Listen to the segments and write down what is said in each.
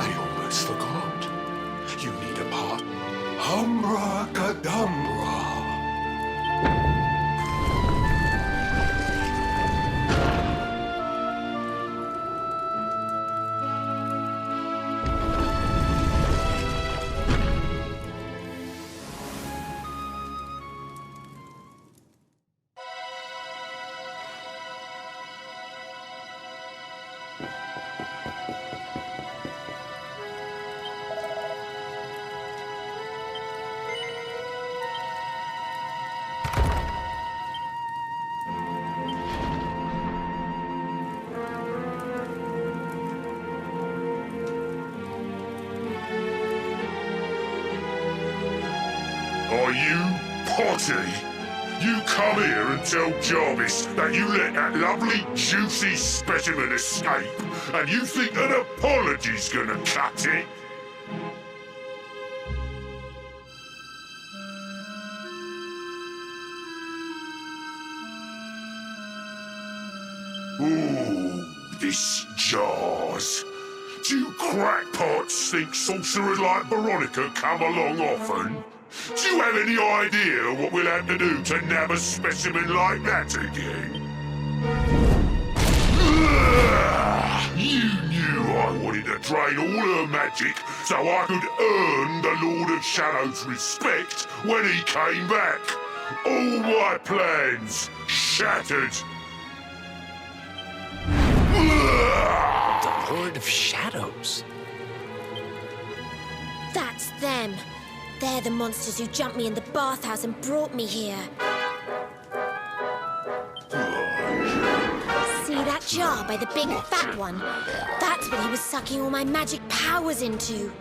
I almost forgot. You need a part. Umbra Kadambra. Are you Potty? You come here and tell Jarvis that you let that lovely, juicy specimen escape, and you think an apology's gonna cut it? Ooh, this jars. Do you crackpots think sorcerers like Veronica come along often? Do you have any idea what we'll have to do to nab a specimen like that again? You knew I wanted to drain all her magic so I could earn the Lord of Shadow's respect when he came back. All my plans shattered. The Lord of Shadows? That's them. They're the monsters who jumped me in the bathhouse and brought me here. See that jar by the big fat one? That's what he was sucking all my magic powers into.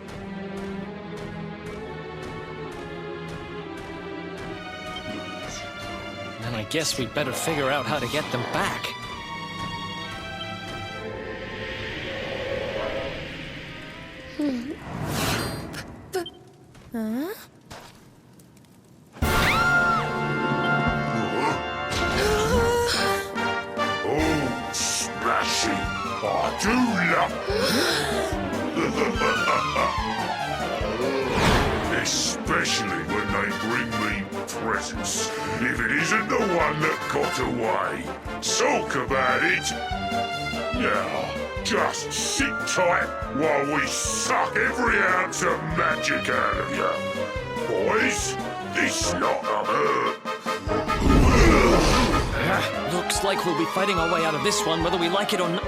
Then I guess we'd better figure out how to get them back. Huh? Oh, smashing! I do love especially when they bring me presents. If it isn't the one that got away. Talk about it! Now, just sit tight while we suck every ounce of magic out of you. Boys, this lot of hurt. Looks like we'll be fighting our way out of this one, whether we like it or not.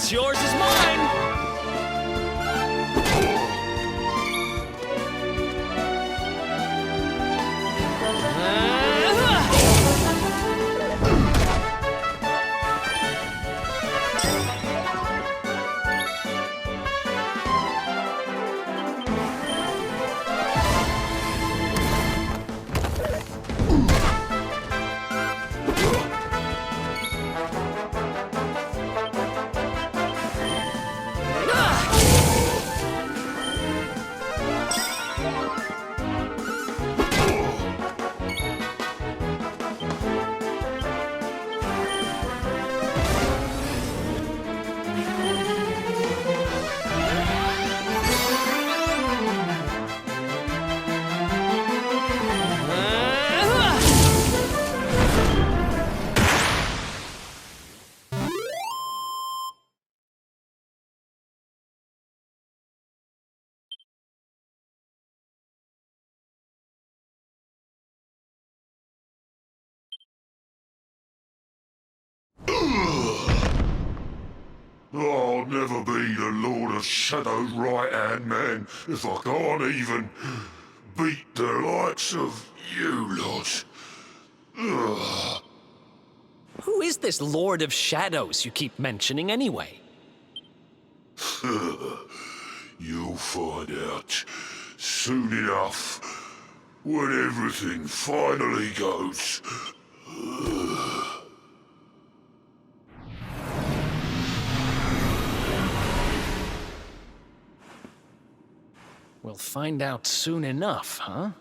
What's yours is mine! I'll never be the Lord of Shadow's right-hand man if I can't even beat the likes of you lot. Ugh. Who is this Lord of Shadows you keep mentioning anyway? You'll find out soon enough when everything finally goes. We'll find out soon enough, huh?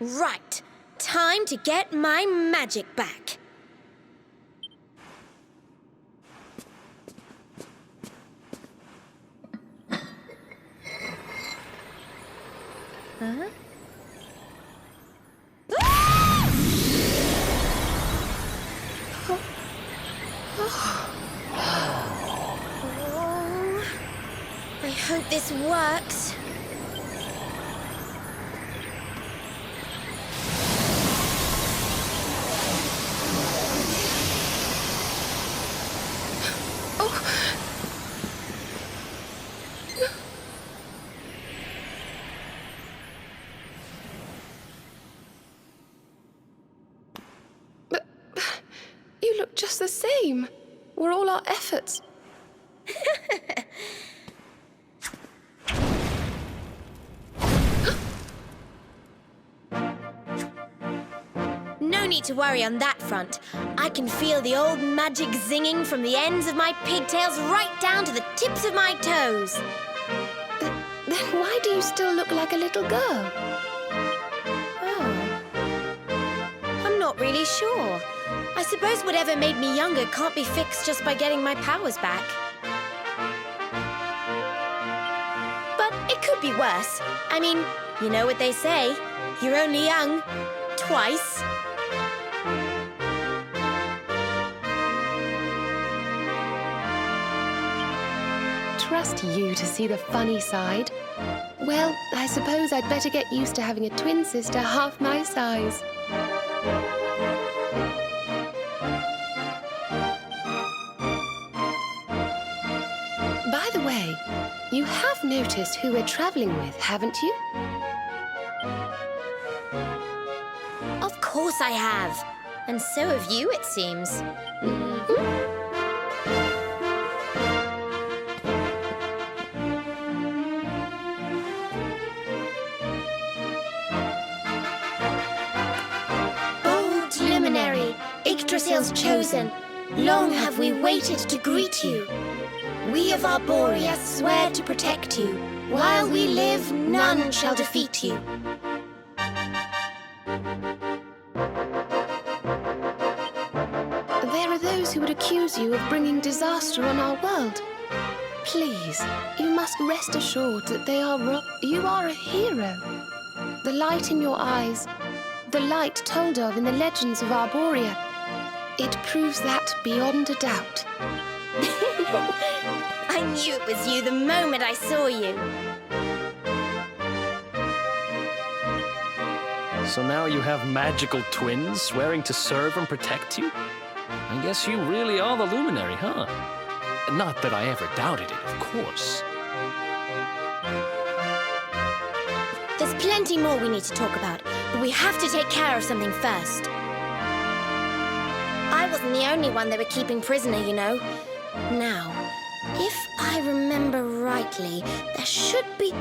Right. Time to get my magic back. Huh? Oh, I hope this works. But you look just the same. Were all our efforts? No need to worry on that front. I can feel the old magic zinging from the ends of my pigtails right down to the tips of my toes. Then why do you still look like a little girl? Oh. I'm not really sure. I suppose whatever made me younger can't be fixed just by getting my powers back. But it could be worse. I mean, you know what they say. You're only young. Twice. Trust you to see the funny side. Well, I suppose I'd better get used to having a twin sister half my size. By the way, you have noticed who we're traveling with, haven't you? Of course I have. And so have you, it seems. Mm-hmm. Yggdrasil's chosen, long have we waited to greet you. We of Arborea swear to protect you. While we live, none shall defeat you. There are those who would accuse you of bringing disaster on our world. Please, you must rest assured that they are wrong. You are a hero. The light in your eyes, the light told of in the legends of Arborea, it proves that beyond a doubt. I knew it was you the moment I saw you. So now you have magical twins swearing to serve and protect you? I guess you really are the luminary, huh? Not that I ever doubted it, of course. There's plenty more we need to talk about, but we have to take care of something first. I wasn't the only one they were keeping prisoner, you know. Now, if I remember rightly, there should be...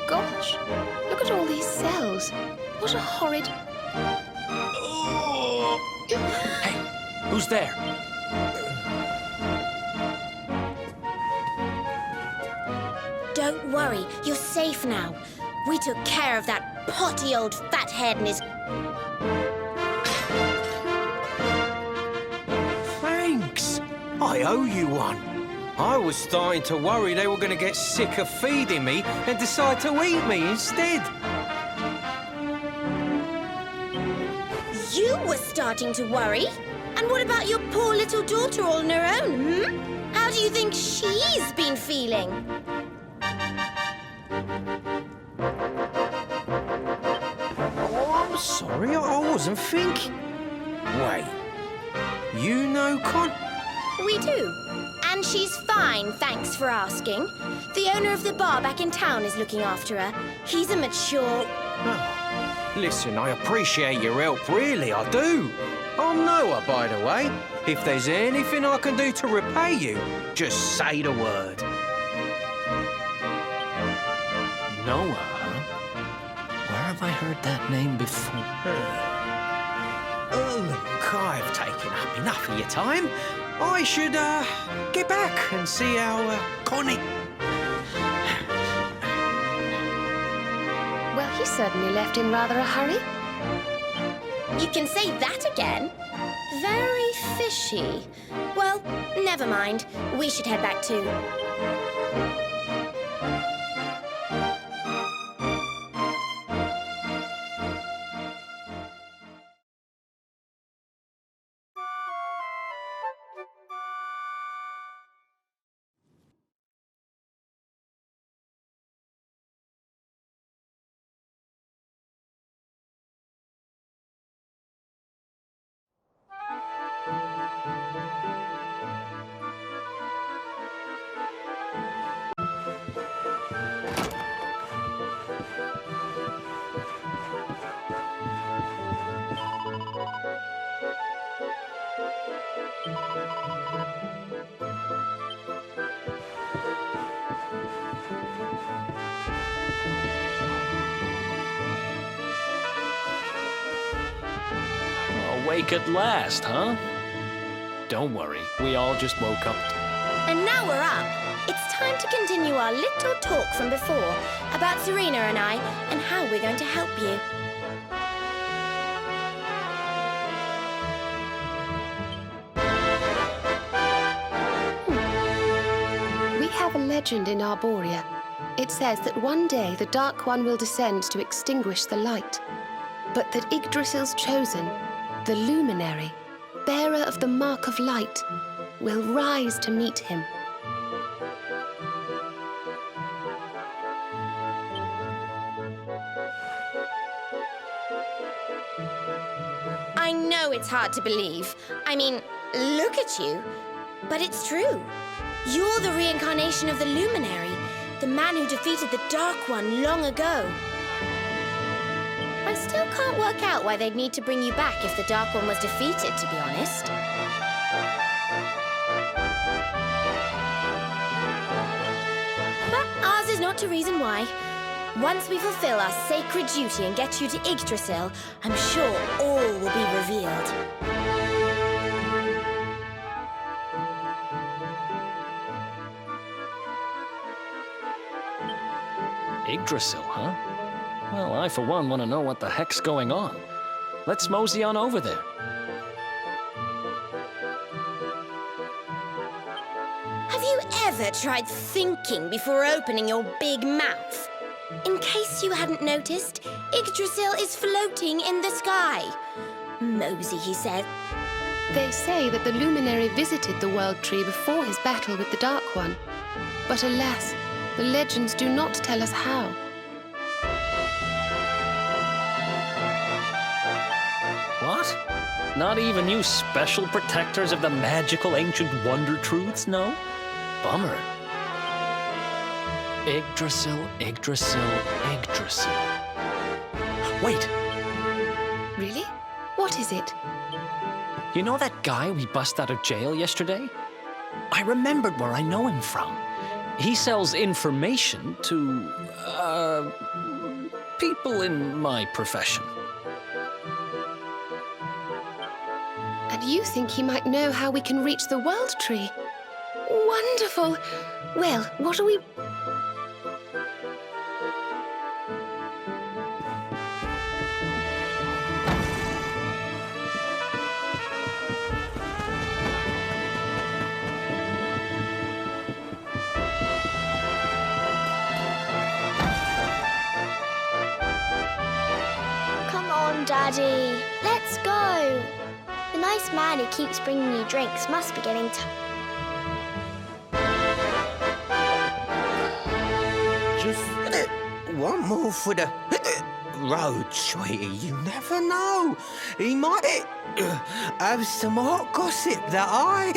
Gosh, look at all these cells. What a horrid... Hey, who's there? Don't worry, you're safe now. We took care of that potty old fathead and his... Thanks. I owe you one. I was starting to worry they were going to get sick of feeding me and decide to eat me instead. You were starting to worry? And what about your poor little daughter all on her own, hmm? How do you think she's been feeling? Oh, I'm sorry, I wasn't thinking. Wait, you know Con... We do. And she's fine, thanks for asking. The owner of the bar back in town is looking after her. He's a mature... Oh, listen, I appreciate your help, really, I do. I'm Noah, by the way. If there's anything I can do to repay you, just say the word. Noah, huh? Where have I heard that name before? Look, I've taken up enough of your time. I should, get back and see how, Connie... Well, he certainly left in rather a hurry. You can say that again? Very fishy. Well, never mind. We should head back too. Awake at last, huh? Don't worry, we all just woke up. And now we're up. It's time to continue our little talk from before about Serena and I and how we're going to help you. legend in Arborea. It says that one day the Dark One will descend to extinguish the light, but that Yggdrasil's chosen, the luminary, bearer of the mark of light, will rise to meet him. I know it's hard to believe. I mean, look at you. But it's true. You're the reincarnation of the Luminary, the man who defeated the Dark One long ago. I still can't work out why they'd need to bring you back if the Dark One was defeated, to be honest. But ours is not to reason why. Once we fulfill our sacred duty and get you to Yggdrasil, I'm sure all will be revealed. Yggdrasil, huh? Well, I for one want to know what the heck's going on. Let's mosey on over there. Have you ever tried thinking before opening your big mouth? In case you hadn't noticed, Yggdrasil is floating in the sky. Mosey, he said. They say that the Luminary visited the World Tree before his battle with the Dark One. But alas, the legends do not tell us how. What? Not even you special protectors of the magical ancient wonder truths, no? Bummer. Yggdrasil, Yggdrasil, Yggdrasil. Wait, Really? What is it? you know that guy we bust out of jail yesterday? I remembered where I know him from. He sells information to, people in my profession. And you think he might know how we can reach the World Tree? Wonderful! Well, what are we... Come on, Daddy. Let's go. The nice man who keeps bringing you drinks must be getting Just one more for the road, sweetie. You never know. He might have some hot gossip that I...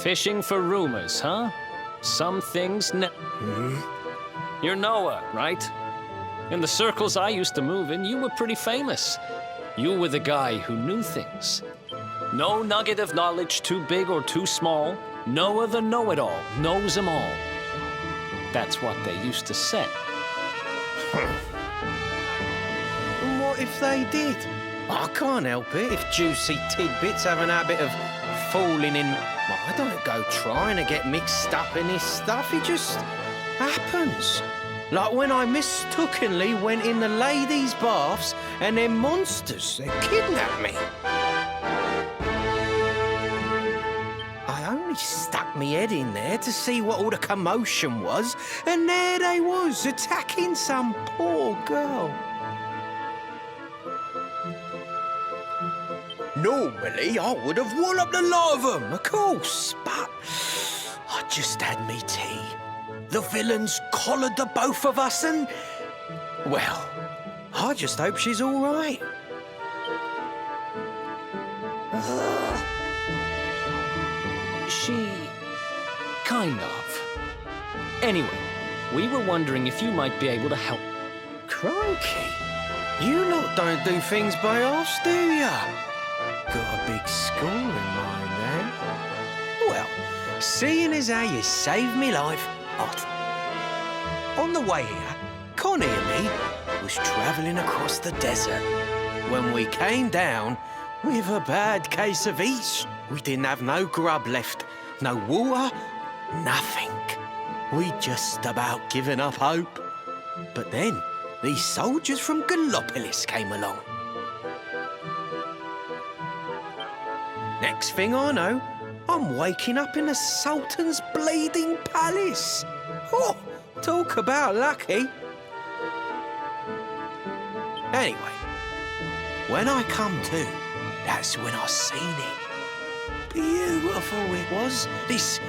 Fishing for rumors, huh? Some things You're Noah, right? In the circles I used to move in, you were pretty famous. You were the guy who knew things. No nugget of knowledge too big or too small. Noah the know-it-all knows them all. That's what they used to say. What if they did? I can't help it if juicy tidbits have an habit of falling in... Well, I don't go trying to get mixed up in this stuff. It just happens. Like when I mistakenly went in the ladies' baths and them monsters, they kidnapped me. I only stuck me head in there to see what all the commotion was, and there they was, attacking some poor girl. Normally, I would have walloped a lot of them, of course, but I just had me tea. The villains collared the both of us and... Well, I just hope she's all right. She... kind of. Anyway, we were wondering if you might be able to help. Crikey. You lot don't do things by halves, do ya? Got a big score in mind, then? Well, seeing as how you saved me life, on the way here, Connie and me was travelling across the desert. When we came down with a bad case of each, we didn't have no grub left, no water, nothing. We'd just about given up hope. But then these soldiers from Gallopolis came along. Next thing I know, I'm waking up in the Sultan's bleeding palace. Oh, talk about lucky. Anyway, when I come to, that's when I seen it. Beautiful it was, this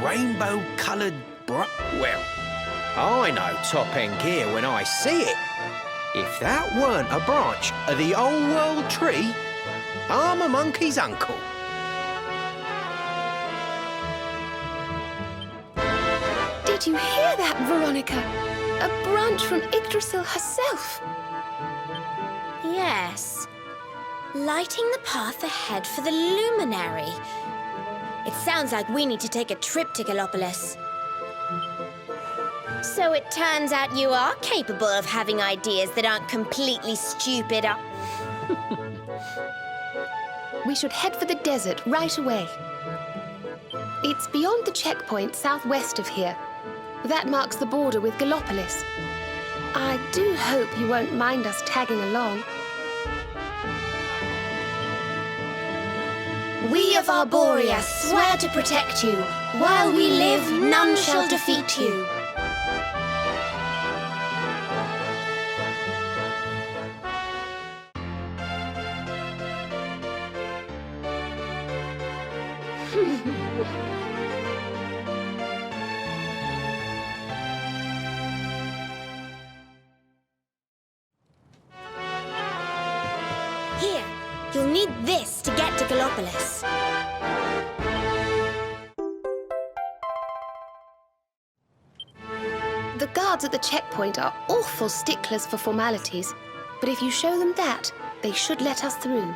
rainbow-coloured well, I know top-end gear when I see it. If that weren't a branch of the old world tree, I'm a monkey's uncle. Did you hear that, Veronica? A branch from Yggdrasil herself. Yes. Lighting the path ahead for the luminary. It sounds like we need to take a trip to Gallopolis. So it turns out you are capable of having ideas that aren't completely stupid. We should head for the desert right away. It's beyond the checkpoint southwest of here. That marks the border with Gallopolis. I do hope you won't mind us tagging along. We of Arborea swear to protect you. While we live, none shall defeat you. Here, you'll need this to get to Gallopolis. The guards at the checkpoint are awful sticklers for formalities, but if you show them that, they should let us through.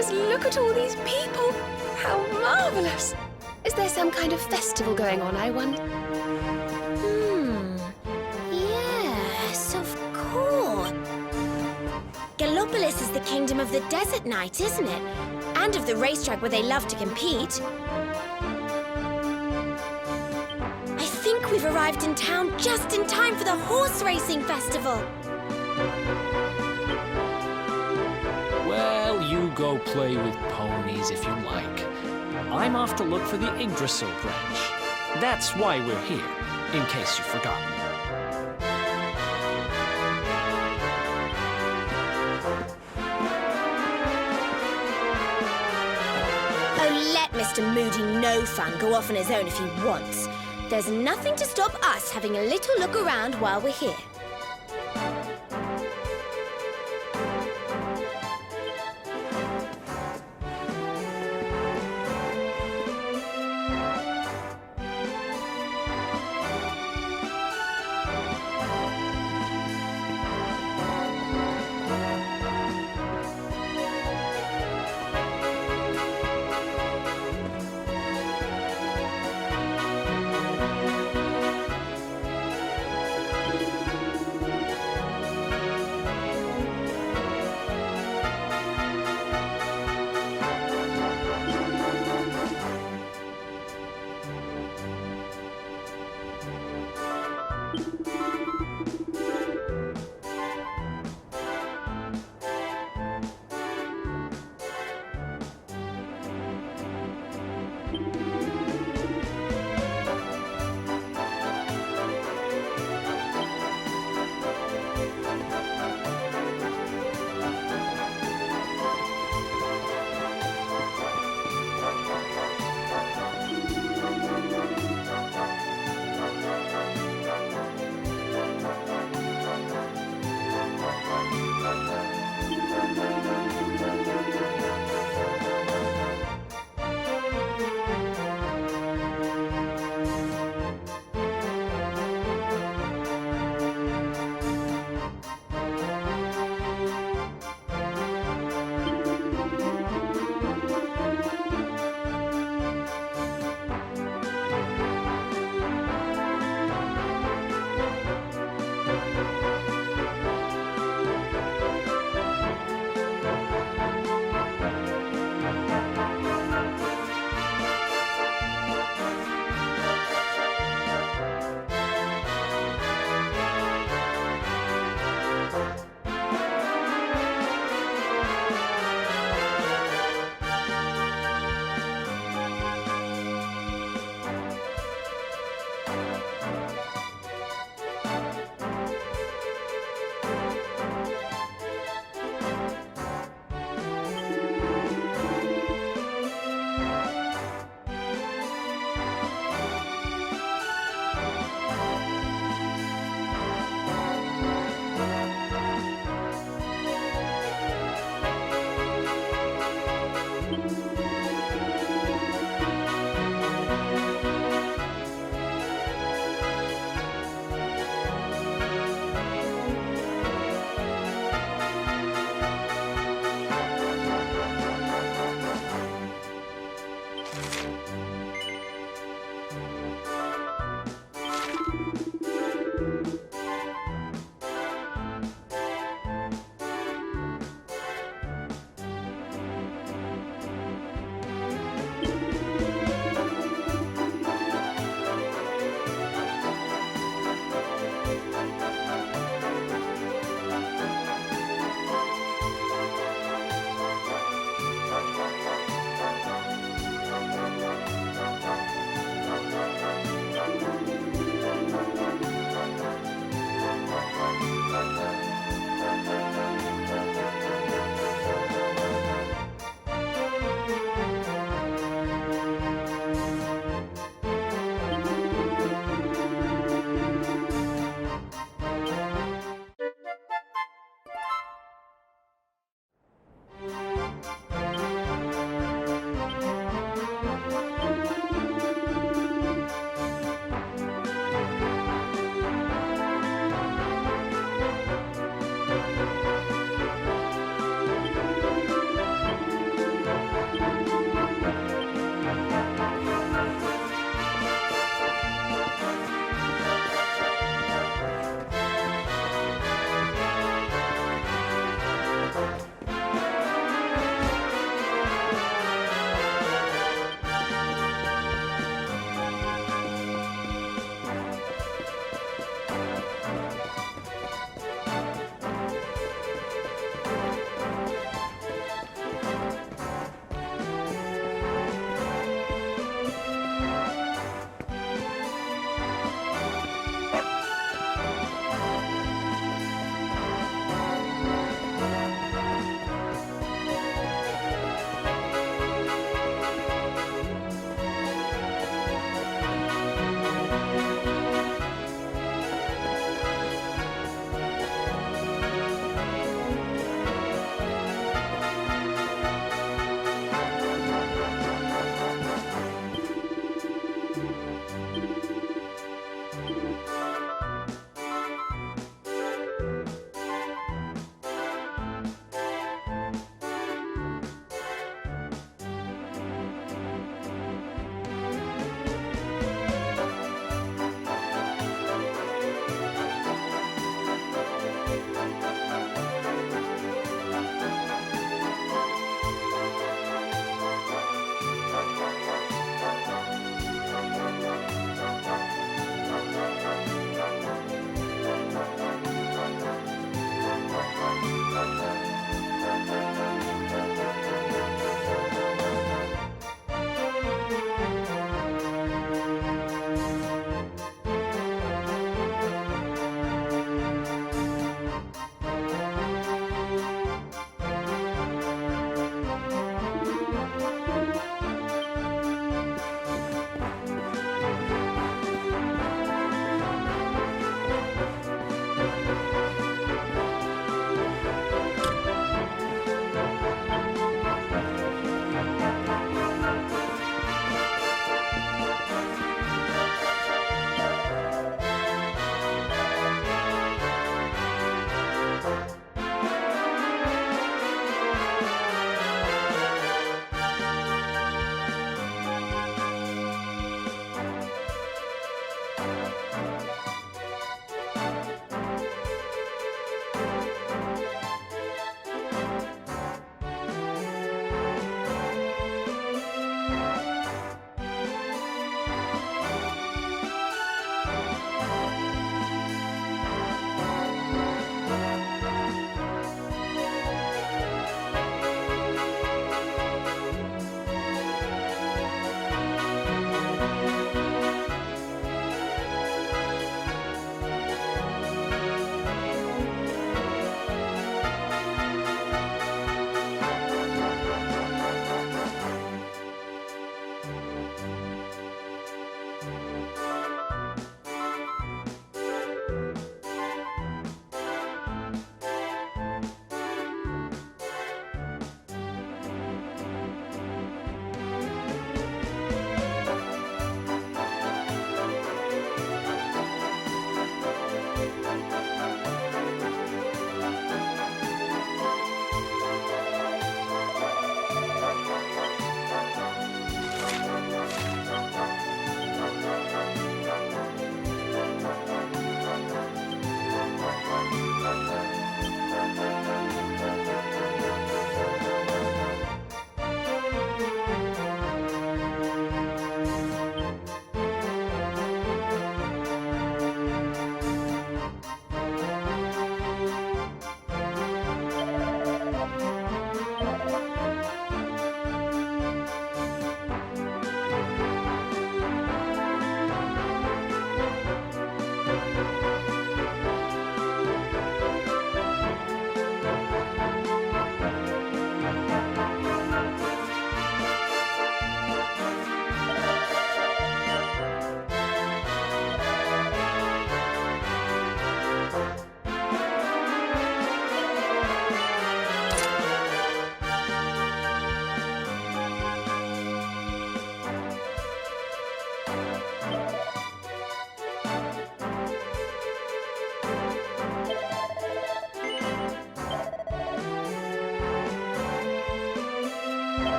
Just look at all these people. How marvelous. Is there some kind of festival going on, I wonder? Yes, of course. Gallopolis is the kingdom of the desert knight, isn't it? And of the racetrack where they love to compete. I think we've arrived in town just in time for the horse racing festival. Well, you go play with ponies if you like. I'm off to look for the Yggdrasil branch. That's why we're here, in case you've forgotten. Oh, let Mr. Moody No Fun go off on his own if he wants. There's nothing to stop us having a little look around while we're here.